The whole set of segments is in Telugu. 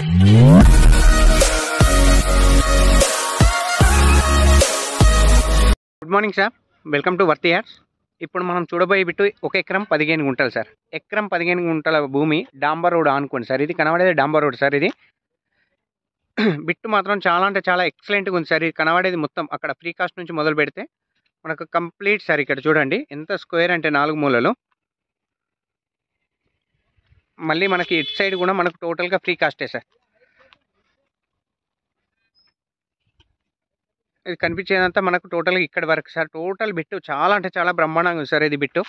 Good morning sir, welcome to worthy ads. ఇప్పుడు మనం చూడబోయే బిట్టు 1 ఎకరం 15 గుంటలు సార్. ఎకరం 15 గుంటల భూమి డాంబర్ రోడ్ అనుకోండి సార్. ఇది కనబడేది డాంబర్ రోడ్ సార్. ఇది బిట్టు మాత్రం చాలా అంటే చాలా ఎక్సలెంట్గా ఉంది సార్. ఇది కనబడేది మొత్తం అక్కడ ఫ్రీ కాస్ట్ నుంచి మొదలు పెడితే మనకు కంప్లీట్ సార్. ఇక్కడ చూడండి ఎంత స్క్వేర్ అంటే 4 మూలలు. మళ్ళీ మనకి ఇటు సైడ్ కూడా మనకు టోటల్గా ఫ్రీ కాస్టే సార్. ఇది కనిపించేదంతా మనకు టోటల్గా ఇక్కడ వరకు సార్. టోటల్ బిట్టు చాలా అంటే చాలా బ్రహ్మాండంగా ఉంది సార్. ఇది బిట్టు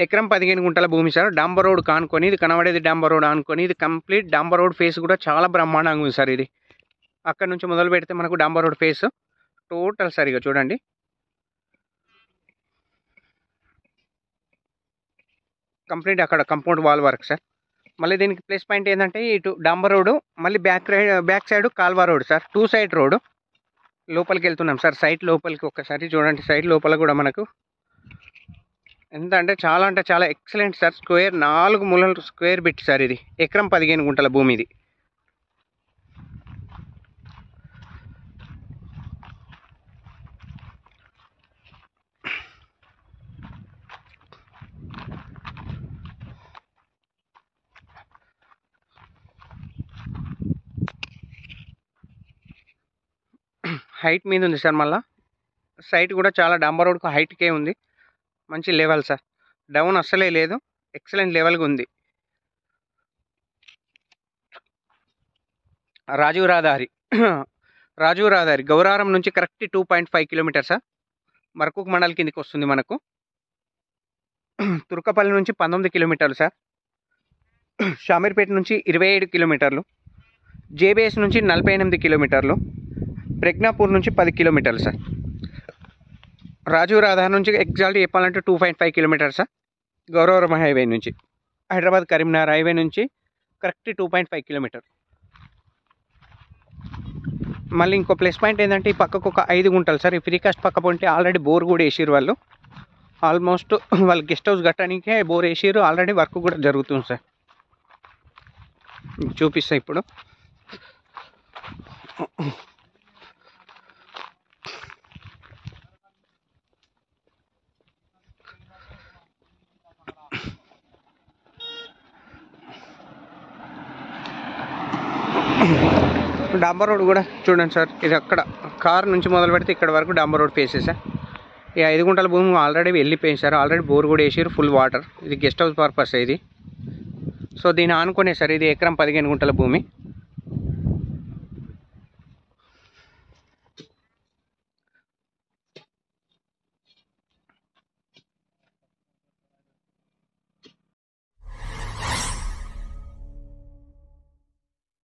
ఎకరం 15 గుంటల భూమి సార్. డాంబర్ రోడ్ కానుకొని ఇది కనబడేది డాంబర్ రోడ్ అనుకొని ఇది కంప్లీట్ డాంబర్ రోడ్ ఫేస్ కూడా చాలా బ్రహ్మాండంగా ఉంది సార్. ఇది అక్కడ నుంచి మొదలు పెడితే మనకు డాంబర్ రోడ్ ఫేస్ టోటల్ సరిగా చూడండి. కంప్లీట్ అక్కడ కంపౌండ్ వాల్ వర్క్ సార్. మళ్ళీ దీనికి ప్లస్ పాయింట్ ఏంటంటే ఇటు డాంబర్ రోడ్, మళ్ళీ back side కాల్వా road sir. 2 side road లోపలికి వెళ్తున్నాం సార్. సైట్ లోపలికి ఒక్కసారి చూడండి. సైట్ లోపల కూడా మనకు ఎంత అంటే చాలా ఎక్సలెంట్ సార్. స్క్వేర్ 4 మూలలు స్క్వేర్ బిట్ సార్. ఇది ఎకరం 15 గుంటల భూమి. ఇది హైట్ మీద ఉంది సార్. మళ్ళీ సైట్ కూడా చాలా డాంబర్ రోడ్కు హైట్కే ఉంది. మంచి లెవెల్ సార్. డౌన్ అస్సలే లేదు. ఎక్సలెంట్ లెవెల్గా ఉంది. రాజీవ్ రహదారి గౌరారం నుంచి correct 2.5 kilometre sir. Markook mandal కిందికి వస్తుంది మనకు. తుర్కపల్లి నుంచి 19 కిలోమీటర్లు సార్. షామీర్పేట నుంచి 27 కిలోమీటర్లు. జేబీఎస్ నుంచి 48 కిలోమీటర్లు. ప్రజ్ఞాపూర్ నుంచి 10 కిలోమీటర్లు సార్. రాజీవ్ రహదారి నుంచి ఎగ్జాక్ట్లీ చెప్పాలంటే 2.5 కిలోమీటర్స్ సార్. గౌరవరం హైవే నుంచి హైదరాబాద్ కరీంనగర్ హైవే నుంచి కరెక్ట్ 2.5 కిలోమీటర్. మళ్ళీ ఇంకో ప్లస్ పాయింట్ ఏంటంటే ఈ పక్కకు ఒక 5 గుంటలు సార్. ఈ ఫ్రీ కాస్ట్ పక్క పోంటే ఆల్రెడీ బోర్ కూడా వేసిరు వాళ్ళు. ఆల్మోస్ట్ వాళ్ళు గెస్ట్ హౌస్ కట్టడానికే బోర్ వేసిరు. ఆల్రెడీ వర్క్ కూడా జరుగుతుంది సార్. చూపిస్తా ఇప్పుడు. డాంబర్ రోడ్ కూడా చూడండి సార్. ఇది అక్కడ కార్ నుంచి మొదలు పెడితే ఇక్కడ వరకు డాంబర్ రోడ్ ఫేసే సార్. ఈ 5 గుంటల భూమి ఆల్రెడీ వెళ్ళిపోయింది సార్. ఆల్రెడీ బోర్ కూడా వేసారు, ఫుల్ వాటర్. ఇది గెస్ట్ హౌస్ పర్పస్ ఇది. సో దీన్ని ఆనుకునే సార్. ఇది ఎకరం 15 గుంటల భూమి.